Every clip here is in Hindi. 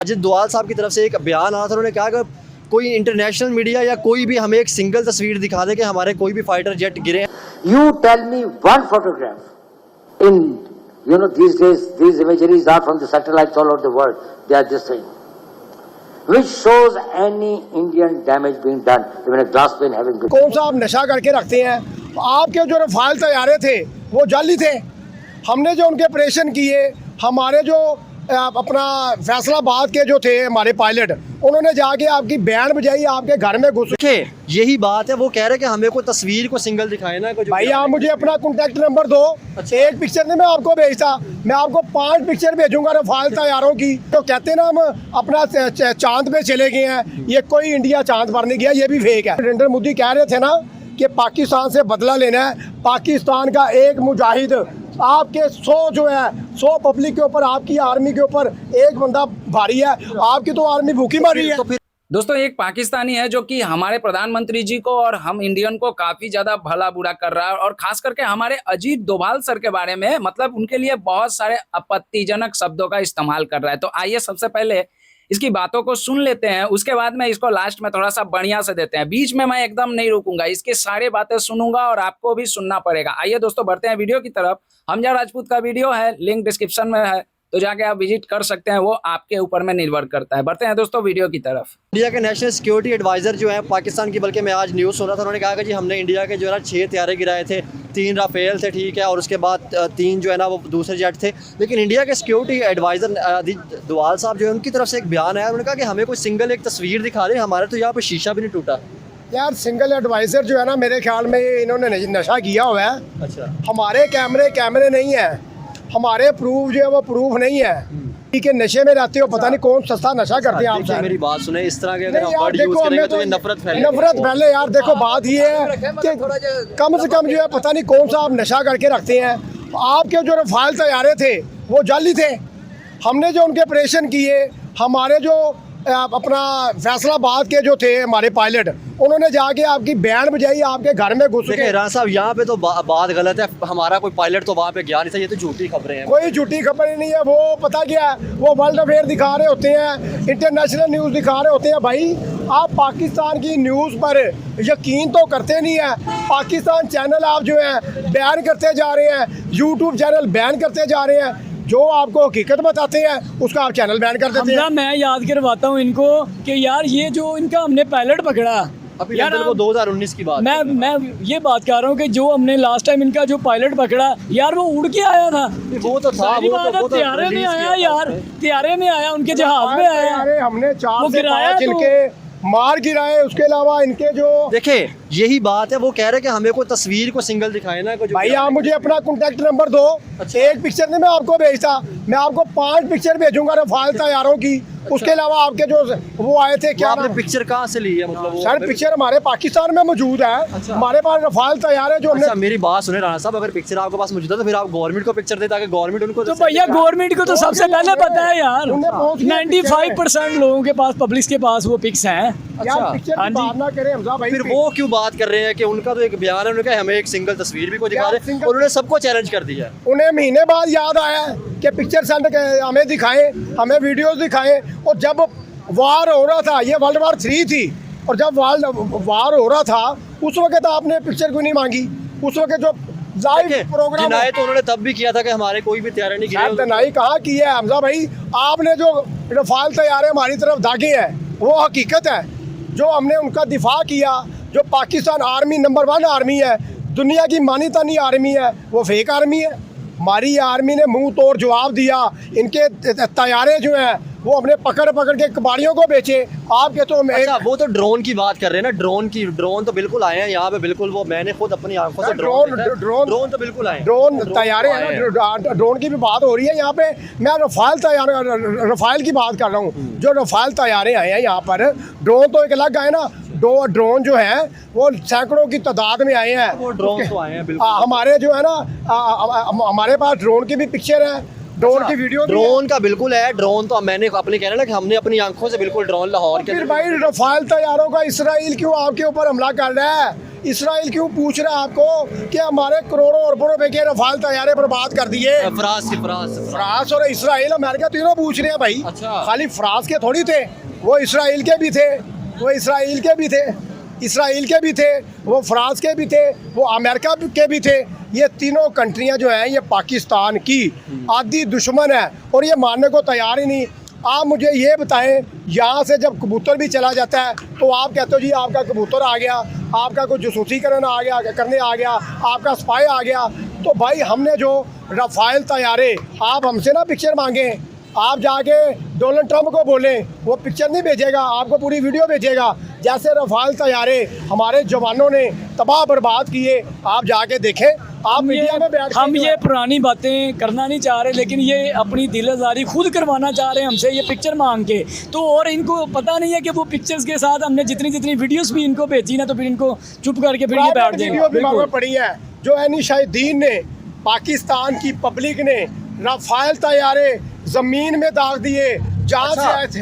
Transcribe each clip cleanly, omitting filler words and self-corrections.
अजित डोभाल साहब की तरफ से एक बयान आया था, उन्होंने कहा कि कोई इंटरनेशनल मीडिया या कोई भी हमें एक सिंगल तस्वीर दिखा दे कि हमारे कोई भी फाइटर जेट गिरे। You tell me one photograph in, these days, these imageries are from the satellites all over the world. They are this thing, which shows any Indian damage being done, even a glass plane having been. कौन सा आप नशा करके रखते हैं? आपके जो रफाल तैयारे थे वो जाली थे। हमने जो उनके ऑपरेशन किए, हमारे जो अपना फैसलाबाद के जो थे हमारे पायलट, उन्होंने जाके आपकी बैंड बजाई, आपके घर में घुस के। यही बात है, वो कह रहे हैं कि हमें कोई तस्वीर को सिंगल दिखाए ना। भाई आप मुझे अपना कॉन्टैक्ट नंबर दो। अच्छा। एक पिक्चर नहीं मैं आपको भेजता, मैं आपको 5 पिक्चर भेजूंगा रफाल तैयारों की। तो कहते हैं ना हम अपना चांद पे चले गए हैं, ये कोई इंडिया चांद पर नहीं गया, ये भी फेक है। नरेंद्र मोदी कह रहे थे ना कि पाकिस्तान से बदला लेना है। पाकिस्तान का एक मुजाहिद आपके 100 जो है 100 पब्लिक के ऊपर, आपकी आर्मी के ऊपर एक बंदा भारी है, आपकी तो आर्मी भूखी मारी है। दोस्तों एक पाकिस्तानी है जो कि हमारे प्रधानमंत्री जी को और हम इंडियन को काफी ज्यादा भला बुरा कर रहा है, और खास करके हमारे अजीत डोभाल सर के बारे में मतलब उनके लिए बहुत सारे आपत्तिजनक शब्दों का इस्तेमाल कर रहा है। तो आइए सबसे पहले इसकी बातों को सुन लेते हैं, उसके बाद में इसको लास्ट में थोड़ा सा बढ़िया से देते हैं। बीच में मैं एकदम नहीं रुकूंगा, इसकी सारी बातें सुनूंगा और आपको भी सुनना पड़ेगा। आइए दोस्तों बढ़ते हैं वीडियो की तरफ। हमजा राजपूत का वीडियो है, लिंक डिस्क्रिप्शन में है, तो जाके आप विजिट कर सकते हैं, वो आपके ऊपर में निर्भर करता है। बढ़ते हैं दोस्तों वीडियो की तरफ। इंडिया के नेशनल सिक्योरिटी एडवाइजर जो है पाकिस्तान की, बल्कि मैं आज न्यूज़ सुन रहा था, उन्होंने कहा कि जी हमने इंडिया के जो है ना 6 तैयारे गिराए थे, 3 राफेल थे, ठीक है, और उसके बाद 3 जो है ना वो दूसरे जेट थे। लेकिन इंडिया के सिक्योरिटी एडवाइज़र अजित डोभाल साहब जो है, उनकी तरफ से एक बयान आया, उन्होंने कहा कि हमें कोई सिंगल एक तस्वीर दिखा दे, हमारे तो यहाँ पर शीशा भी नहीं टूटा। यार सिंगल एडवाइजर जो है ना, मेरे ख्याल में इन्होंने नशा किया हुआ है। अच्छा। हमारे कैमरे नहीं है, हमारे प्रूफ जो है वो प्रूफ नहीं है कि नशे में रहते हो, पता नहीं कौन सस्ता नशा करते हैं। आप मेरी बात सुने, इस तरह के अगर आप यार वर्ड यूज करेंगे तो ये नफरत फैले। यार देखो बात ये है कि कम से कम जो है पता नहीं कौन सा आप नशा करके रखते हैं। आपके जो रफाल तैयारे थे वो जाली थे। हमने जो उनके ऑपरेशन किए, हमारे जो अपना फैसलाबाद के जो थे हमारे पायलट, उन्होंने जाके आपकी बैंड बजाई, आपके घर में घुस के। राणा साहब यहाँ पे तो बात गलत है, हमारा कोई पायलट तो वहाँ पे गया नहीं था, ये तो झूठी खबरें हैं। कोई झूठी खबर नहीं है, वो पता क्या है, वो वर्ल्ड अफेयर दिखा रहे होते हैं, इंटरनेशनल न्यूज़ दिखा रहे होते हैं। भाई आप पाकिस्तान की न्यूज़ पर यकीन तो करते नहीं है। पाकिस्तान चैनल आप जो है बैन करते जा रहे हैं, यूट्यूब चैनल बैन करते जा रहे हैं, जो आपको हकीकत बताते हैं उसका आप चैनल बैन कर देते हैं। मैं याद करवाता हूँ इनको कि यार ये जो इनका हमने पायलट पकड़ा, अभी यार वो 2019 की बात, मैं ये बात कर रहा हूँ कि जो हमने लास्ट टाइम इनका जो पायलट पकड़ा, यार वो उड़ के आया था। वो तो था, वो तो त्यारे में आया यार, त्यारे में आया, उनके जहाज में आया। हमने 4 से 5 इनके मार गिराए, उसके अलावा इनके जो देखे यही बात है, वो कह रहे हैं कि हमें कोई तस्वीर को सिंगल दिखाए ना। भाई आप मुझे अपना कॉन्टैक्ट नंबर दो। अच्छा। एक पिक्चर नहीं मैं आपको भेजता, मैं आपको 5 पिक्चर भेजूंगा रफाल तैयारों की। अच्छा। उसके अलावा आपके जो वो आए थे, क्या आपने पिक्चर कहाँ से ली है? मतलब सर पिक्चर हमारे पाकिस्तान में मौजूद है। अच्छा। हमारे पास रफाल तैयार है जो हमने। अच्छा मेरी बात सुने राणा साहब, अगर पिक्चर आपके पास मौजूद है तो फिर आप गवर्नमेंट को पिक्चर दे, ताकि गवर्नमेंट उनको। तो भैया गवर्नमेंट को तो सबसे पहले पता है यार, 95% लोगों के पास, पब्लिक के पास वो पिक्स हैं। फिर वो क्यों बात कर रहे हैं कि उनका तो एक बयान है, उन्होंने कहा हमें एक सिंगल तस्वीर भी कोई दिखा रहे, उन्होंने सबको चैलेंज कर दिया। उन्हें महीने बाद याद आया कि पिक्चर सेंड हमें दिखाएं, हमें वीडियोस दिखाएं। और जब वार हो रहा था, ये वर्ल्ड वार 3 थी, और जब वार हो रहा था उस वक्त आपने पिक्चर क्यों नहीं मांगी? उस वक्त जो लाइव प्रोग्राम डिनाई तो उन्होंने तब भी किया था कि हमारे कोई भी तैयारी नहीं गिरे। डिनाई कहाँ की है हमजा भाई? आपने जो रफाल तैयारे हमारी तरफ दागे हैं वो हकीकत है। जो हमने उनका दिफा किया, जो पाकिस्तान आर्मी नंबर 1 आर्मी है, दुनिया की मानी तानी आर्मी है, वो फेक आर्मी है। हमारी आर्मी ने मुंह तोड़ जवाब दिया। इनके तैयारे जो हैं वो अपने पकड़ के कबाड़ियों को बेचे। आपके तो अच्छा, वो तो ड्रोन की बात कर रहे हैं ना, ड्रोन तो बिल्कुल आए हैं यहाँ पे, बिल्कुल वो मैंने खुद अपनी आंखों से ड्रोन तो बिल्कुल आए, ड्रोन तैयारे हैं। ड्रोन की भी बात हो रही है यहाँ पे। मैं रफाल की बात कर रहा हूँ। जो रफाल तैयारे आए हैं यहाँ पर, ड्रोन तो एक अलग आए ना। ड्रोन जो है वो सैकड़ों की तादाद में आए हैं। वो ड्रोन तो आए हैं बिल्कुल। हमारे जो है ना, हमारे पास ड्रोन की भी पिक्चर है, ड्रोन की वीडियो भी है। ड्रोन का बिल्कुल है, ड्रोन तो मैंने अपने कहना ना कि हमने अपनी आंखों से बिल्कुल ड्रोन लाहौर के फिर भाई रफाल तैयारों का इसराइल क्यों आपके ऊपर हमला कर रहा है? इसराइल क्यों पूछ रहा है आपको कि हमारे करोड़ों अरबों रुपए के रफाल तैयारे बर्बाद कर दिए? फ्रांस और इसराइल अमेरिका तीनों पूछ रहे हैं भाई। अच्छा। खाली फ्रांस के थोड़ी थे, वो इसराइल के भी थे, वो इसराइल के भी थे, इसराइल के भी थे, वो फ्रांस के भी थे, वो अमेरिका के भी थे। ये तीनों कंट्रियां जो हैं ये पाकिस्तान की आधी दुश्मन है और ये मानने को तैयार ही नहीं। आप मुझे ये बताएं, यहाँ से जब कबूतर भी चला जाता है तो आप कहते हो जी आपका कबूतर आ गया, आपका कोई जासूसी करने आ गया, आपका स्पाई आ गया। तो भाई हमने जो रफाल तैयारे, आप हमसे ना पिक्चर मांगे, आप जाके डोनाल्ड ट्रंप को बोलें, वो पिक्चर नहीं भेजेगा, आपको पूरी वीडियो भेजेगा। जैसे रफाल तैयारे हमारे जवानों ने तबाह बर्बाद किए, आप जाके देखें। आप मीडिया में बैठ हम ये पुरानी बातें करना नहीं चाह रहे, लेकिन ये अपनी दिलदारी खुद करवाना चाह रहे हैं हमसे, ये पिक्चर मांग के। तो और इनको पता नहीं है कि वो पिक्चर्स के साथ हमने जितनी वीडियोस भी इनको भेजी ना, तो फिर इनको चुप करके फिर ये बैठ वीडियो भी जाएंगे। पड़ी है जो एनी शाहिदीन ने, पाकिस्तान की पब्लिक ने रफाल तैयारे जमीन में दाग दिए जहाँ से आए थे।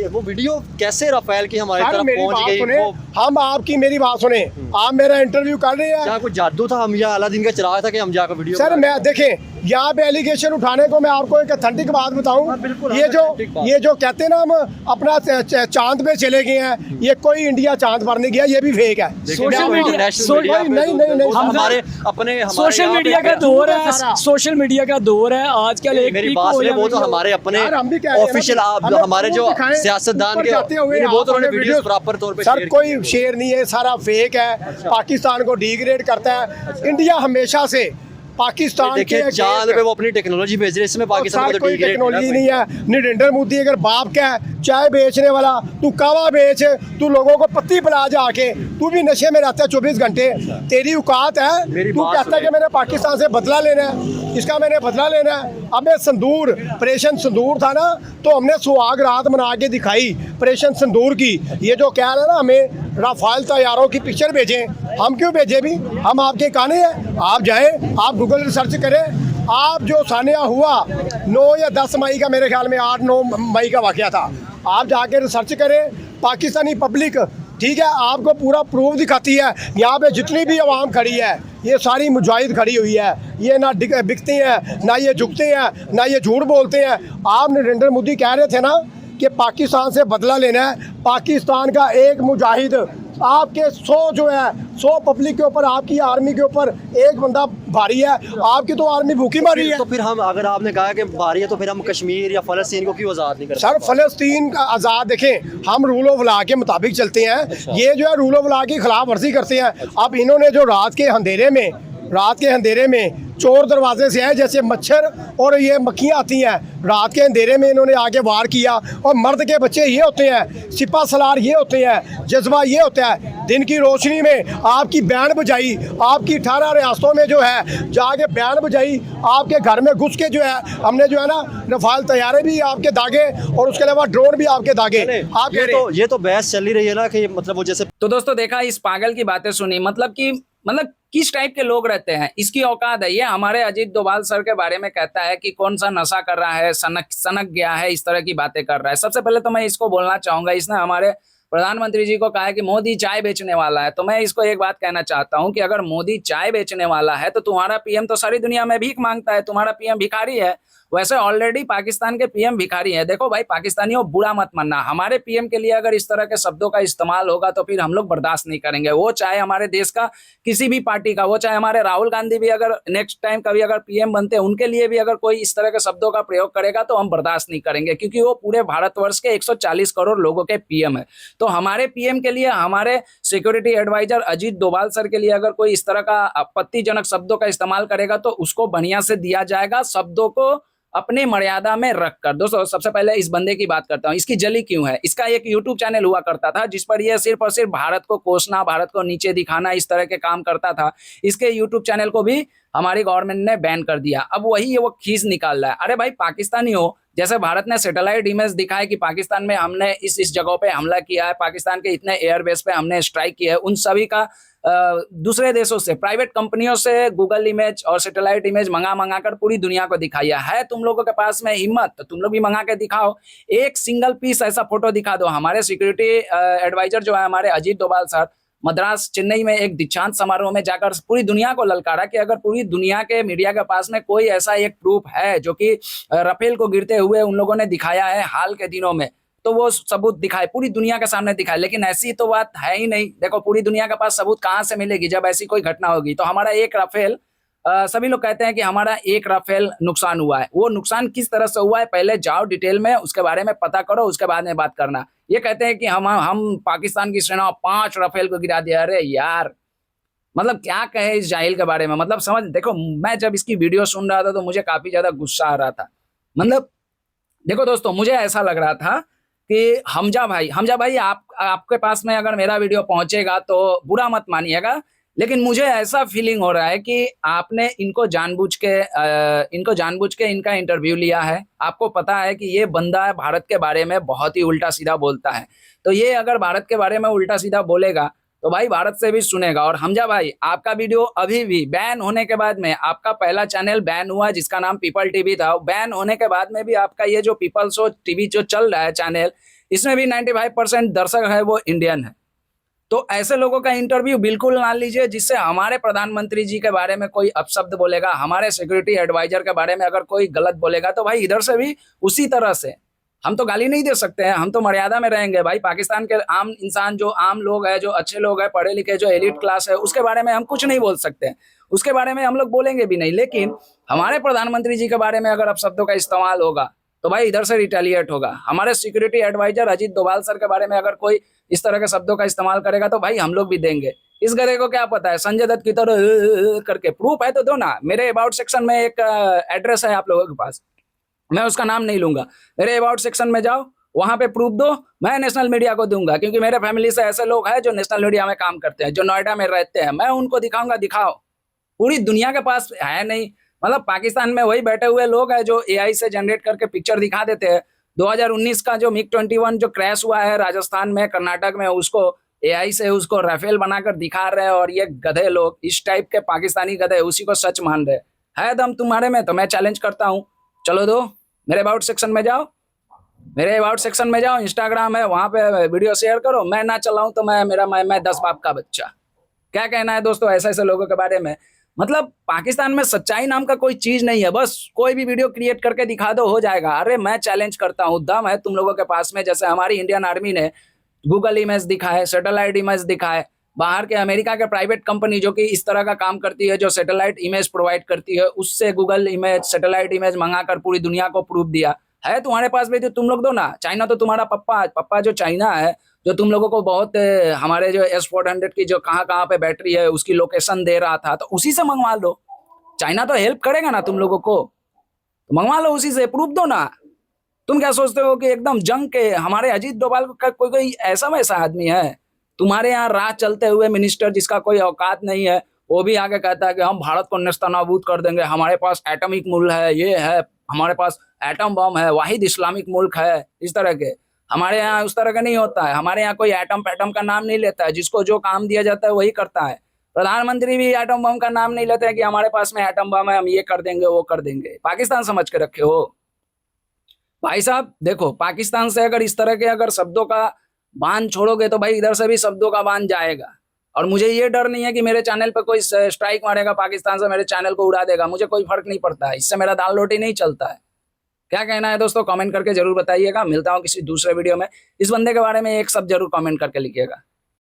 वो वीडियो कैसे रफाल की हमारी सर तरफ मेरी पहुंच बात गई? सुने, हम आपकी मेरी बात सुने, आप मेरा इंटरव्यू कर रहे हैं। क्या कुछ जादू था हम या अलादीन का चिराग था कि हम जाकर वीडियो सर मैं देखें, यहाँ पे एलिगेशन उठाने को मैं आपको एक अथेंटिक बात बताऊं, बिल्कुल, ये authentic बात। जो कहते हैं ना हम अपना चांद पे चले गए हैं, ये कोई इंडिया चांद पर नहीं गया, ये भी फेक है। सोशल मीडिया नहीं, हमारे अपने सोशल मीडिया का दौर है, सोशल मीडिया का दौर है आजकल। एक मेरी पीक बात हो सुने, या वो तो वीडियो। हमारे अपने यार हम भी कह रहे हैं ना ऑफिशियल कि हमें हमारे जो प्रूफ दिखाएं, सियासतदान ऊपर के जाते हुए वो तो उन्होंने आपने वीडियोस प्रॉपर तौर पे सर शेयर कोई की। शेयर नहीं है, सारा फेक है। पाकिस्तान को डिग्रेड करता है इंडिया हमेशा से। पाकिस्तान के देखिए चांद पे वो अपनी टेक्नोलॉजी भेज रहे हैं, इसमें पाकिस्तान को सर तो कोई डिग्रेड टेक्नोलॉजी नहीं है। नरेंद्र मोदी अगर बाप का है, चाय बेचने वाला, तू कावा बेच, तू लोगों को पत्ती पिला जाके, तू भी नशे में रहता है 24 घंटे, तेरी औकात है? मेरी तू बात कहता है सुने। कि मैंने पाकिस्तान से बदला लेना है, इसका मैंने बदला लेना है। अब संदूर, ऑपरेशन संदूर था ना, तो हमने सुहाग रात मना के दिखाई ऑपरेशन संदूर की। ये जो कह रहे हैं ना हमें रफाल तैयारों की पिक्चर भेजें, हम क्यों भेजें? भी हम आपके काने हैं? आप जाएं, आप गूगल रिसर्च करें। आप जो सानिया हुआ 9 या 10 मई का, मेरे ख्याल में 8-9 मई का वाकया था, आप जाके रिसर्च करें। पाकिस्तानी पब्लिक, ठीक है, आपको पूरा प्रूफ दिखाती है। यहाँ पे जितनी भी आवाम खड़ी है, ये सारी मुजाहिद खड़ी हुई है, ये ना बिकती हैं, ना ये झुकते हैं, ना ये झूठ बोलते हैं। आप नरेंद्र मोदी कह रहे थे ना कि पाकिस्तान से बदला लेना है। पाकिस्तान का एक मुजाहिद आपके 100 जो है 100 पब्लिक के ऊपर, आपकी आर्मी के ऊपर एक बंदा भारी है, आपकी तो आर्मी भूखी मारी है। तो फिर हम, अगर आपने कहा कि भारी है, तो फिर हम कश्मीर या फलस्तीन को क्यों आज़ाद नहीं कर सर फलस्तीन का आज़ाद, देखें हम रूल ऑफ लॉ के मुताबिक चलते हैं, ये जो है रूल ऑफ लॉ की खिलाफ वर्जी करते हैं। अब इन्होंने जो रात के अंधेरे में चोर दरवाजे से आए जैसे मच्छर और ये मक्खियाँ आती हैं, रात के अंधेरे में इन्होंने आके वार किया। और मर्द के बच्चे ये होते हैं, सिपा सलार ये होते हैं, जज्बा ये होता है। दिन की रोशनी में आपकी बैंड बजाई, आपकी 18 रियासतों में जो है जाके बैंड बजाई, आपके घर में घुस के जो है हमने जो है ना रफाल तैयारे भी आपके दागे और उसके अलावा ड्रोन भी आपके दागे। आप ये तो बहस चल ही रही है ना कि मतलब वो जैसे तो दोस्तों देखा, इस पागल की बातें सुनी, मतलब किस टाइप के लोग रहते हैं, इसकी औकात है। ये हमारे अजीत डोभाल सर के बारे में कहता है कि कौन सा नशा कर रहा है, सनक गया है, इस तरह की बातें कर रहा है। सबसे पहले तो मैं इसको बोलना चाहूंगा, इसने हमारे प्रधानमंत्री जी को कहा है कि मोदी चाय बेचने वाला है। तो मैं इसको एक बात कहना चाहता हूं कि अगर मोदी चाय बेचने वाला है तो तुम्हारा पीएम तो सारी दुनिया में भीख मांगता है, तुम्हारा पीएम भिखारी है। वैसे ऑलरेडी पाकिस्तान के पीएम भिखारी है। देखो भाई पाकिस्तानियों, बुरा मत मानना, हमारे पीएम के लिए अगर इस तरह के शब्दों का इस्तेमाल होगा तो फिर हम लोग बर्दाश्त नहीं करेंगे। वो चाहे हमारे देश का किसी भी पार्टी का, वो चाहे हमारे राहुल गांधी भी अगर नेक्स्ट टाइम कभी अगर पीएम बनते हैं, उनके लिए भी अगर कोई इस तरह के शब्दों का प्रयोग करेगा तो हम बर्दाश्त नहीं करेंगे, क्योंकि वो पूरे भारतवर्ष के 140 करोड़ लोगों के पीएम है। तो हमारे पीएम के लिए, हमारे security adviser Ajit Doval sir के लिए अगर कोई इस तरह का आपत्तिजनक शब्दों का इस्तेमाल करेगा तो उसको बढ़िया से दिया जाएगा, शब्दों को अपने मर्यादा में रखकर। दोस्तों सबसे पहले इस बंदे की बात करता हूं, इसकी जली क्यों है। इसका एक यूट्यूब चैनल हुआ करता था जिस पर यह सिर्फ और सिर्फ भारत को कोसना, भारत को नीचे दिखाना, इस तरह के काम करता था। इसके यूट्यूब चैनल को भी हमारी गवर्नमेंट ने बैन कर दिया। अब वही वो खींच निकाल रहा है। अरे भाई पाकिस्तानी हो, जैसे भारत ने सैटेलाइट इमेज दिखाया कि पाकिस्तान में हमने इस जगहों पे हमला किया है, पाकिस्तान के इतने एयरबेस पे हमने स्ट्राइक किया है, उन सभी का दूसरे देशों से, प्राइवेट कंपनियों से गूगल इमेज और सैटेलाइट इमेज मंगा कर पूरी दुनिया को दिखाई है तुम लोगों के पास में हिम्मत तो तुम लोग भी मंगा के दिखाओ। एक सिंगल पीस ऐसा फोटो दिखा दो। हमारे सिक्योरिटी एडवाइजर जो है हमारे अजीत डोभाल सर, मद्रास चेन्नई में एक दीक्षांत समारोह में जाकर पूरी दुनिया को ललकारा कि अगर पूरी दुनिया के मीडिया के पास में कोई ऐसा एक प्रूफ है जो कि राफेल को गिरते हुए उन लोगों ने दिखाया है हाल के दिनों में, तो वो सबूत दिखाए, पूरी दुनिया के सामने दिखाए। लेकिन ऐसी तो बात है ही नहीं। देखो पूरी दुनिया के पास सबूत कहाँ से मिलेगी जब ऐसी कोई घटना होगी। तो हमारा एक राफेल, सभी लोग कहते हैं कि हमारा एक राफेल नुकसान हुआ है। वो नुकसान किस तरह से हुआ है पहले जाओ डिटेल में उसके बारे में पता करो, उसके बाद में बात करना। ये कहते हैं कि हम पाकिस्तान की सेना 5 राफेल को गिरा दिया। अरे यार, मतलब क्या कहे इस जाहिल के बारे में। मतलब समझ, देखो मैं जब इसकी वीडियो सुन रहा था तो मुझे काफी ज्यादा गुस्सा आ रहा था। मतलब देखो दोस्तों, मुझे ऐसा लग रहा था कि हमजा भाई आपके पास में अगर मेरा वीडियो पहुंचेगा तो बुरा मत मानिएगा, लेकिन मुझे ऐसा फीलिंग हो रहा है कि आपने इनको जानबूझ के इनका इंटरव्यू लिया है। आपको पता है कि ये बंदा भारत के बारे में बहुत ही उल्टा सीधा बोलता है, तो ये अगर भारत के बारे में उल्टा सीधा बोलेगा तो भाई भारत से भी सुनेगा। और हमजा भाई, आपका वीडियो अभी भी बैन होने के बाद में, आपका पहला चैनल बैन हुआ जिसका नाम पीपल टीवी था, बैन होने के बाद में भी आपका ये जो पीपल शो टीवी जो चल रहा है चैनल, इसमें भी 95% दर्शक है वो इंडियन है। तो ऐसे लोगों का इंटरव्यू बिल्कुल ना लीजिए जिससे हमारे प्रधानमंत्री जी के बारे में कोई अपशब्द बोलेगा, हमारे सिक्योरिटी एडवाइजर के बारे में अगर कोई गलत बोलेगा तो भाई इधर से भी उसी तरह से हम तो गाली नहीं दे सकते हैं, हम तो मर्यादा में रहेंगे भाई। पाकिस्तान के आम इंसान, जो आम लोग हैं, जो अच्छे लोग हैं, पढ़े लिखे, जो एलिट क्लास है, उसके बारे में हम कुछ नहीं बोल सकते, उसके बारे में हम लोग बोलेंगे भी नहीं। लेकिन हमारे प्रधानमंत्री जी के बारे में अगर अपशब्दों का इस्तेमाल होगा तो भाई इधर से रिटेलिएट होगा। हमारे security adviser Ajit Doval sir के बारे में अगर कोई इस तरह के शब्दों का इस्तेमाल करेगा तो भाई हम लोग भी देंगे। इस गधे को क्या पता है, संजय दत्त की तरह करके प्रूफ है तो दो ना। मेरे अबाउट सेक्शन में एक एड्रेस है आप लोगों के पास, मैं उसका नाम नहीं लूंगा। मेरे अबाउट सेक्शन में जाओ, वहां पे प्रूफ दो, मैं नेशनल मीडिया को दूंगा, क्योंकि मेरे फैमिली से ऐसे लोग हैं जो नेशनल मीडिया में काम करते हैं, जो नोएडा में रहते हैं, मैं उनको दिखाऊंगा। दिखाओ, पूरी दुनिया के पास है नहीं। मतलब पाकिस्तान में वही बैठे हुए लोग हैं जो एआई से जनरेट करके पिक्चर दिखा देते हैं। 2019 का जो MiG-21 जो क्रैश हुआ है राजस्थान में, कर्नाटक में, उसको एआई से उसको राफेल बनाकर दिखा रहे हैं, और ये गधे लोग, इस टाइप के पाकिस्तानी गधे उसी को सच मान रहे हैं। दम तुम्हारे में तो मैं चैलेंज करता हूँ, चलो दो, मेरे अबाउट सेक्शन में जाओ, मेरे अबाउट सेक्शन में जाओ, इंस्टाग्राम है, वहां पे वीडियो शेयर करो। मैं ना चलाऊं तो मैं 10 बाप का बच्चा। क्या कहना है दोस्तों ऐसे ऐसे लोगों के बारे में। मतलब पाकिस्तान में सच्चाई नाम का कोई चीज नहीं है, बस कोई भी वीडियो क्रिएट करके दिखा दो, हो जाएगा। अरे मैं चैलेंज करता हूँ, दम है तुम लोगों के पास में। जैसे हमारी इंडियन आर्मी ने गूगल इमेज दिखाए, सैटेलाइट इमेज दिखाए, बाहर के अमेरिका के प्राइवेट कंपनी जो कि इस तरह का काम करती है, जो सैटेलाइट इमेज प्रोवाइड करती है, उससे गूगल इमेज, सैटेलाइट इमेज मंगाकर पूरी दुनिया को प्रूफ दिया है। तुम्हारे पास भी तो तुम लोग दो ना। चाइना तो तुम्हारा पप्पा जो चाइना है, जो तुम लोगों को बहुत हमारे जो S-400 की जो कहाँ पे बैटरी है उसकी लोकेशन दे रहा था, तो उसी से मंगवा लो। चाइना तो हेल्प करेगा ना तुम लोगों को, तो मंगवा लो, उसी से प्रूफ दो ना। तुम क्या सोचते हो कि एकदम जंग के हमारे अजीत डोभाल का कोई ऐसा वैसा आदमी है? तुम्हारे यहाँ राह चलते हुए मिनिस्टर जिसका कोई औकात नहीं है, वो भी आगे कहता है कि हम भारत को नेस्तनाबूद कर देंगे, हमारे पास एटॉमिक मुल्क है, ये है, हमारे पास एटम बम है, वाहिद इस्लामिक मुल्क है। इस तरह के हमारे यहाँ उस तरह का नहीं होता है। हमारे यहाँ कोई एटम का नाम नहीं लेता है, जिसको जो काम दिया जाता है वही करता है। प्रधानमंत्री भी एटम बम का नाम नहीं लेते हैं कि हमारे पास में एटम बम है, हम ये कर देंगे वो कर देंगे। पाकिस्तान समझ के रखे हो भाई साहब। देखो पाकिस्तान से अगर इस तरह के अगर शब्दों का बांध छोड़ोगे तो भाई इधर से भी शब्दों का बांध जाएगा। और मुझे ये डर नहीं है कि मेरे चैनल पे कोई स्ट्राइक मारेगा पाकिस्तान से, मेरे चैनल को उड़ा देगा, मुझे कोई फर्क नहीं पड़ता है, इससे मेरा दाल रोटी नहीं चलता है। क्या कहना है दोस्तों, कमेंट करके जरूर बताइएगा। मिलता हूँ किसी दूसरे वीडियो में। इस बंदे के बारे में एक शब्द जरूर कमेंट करके लिखिएगा।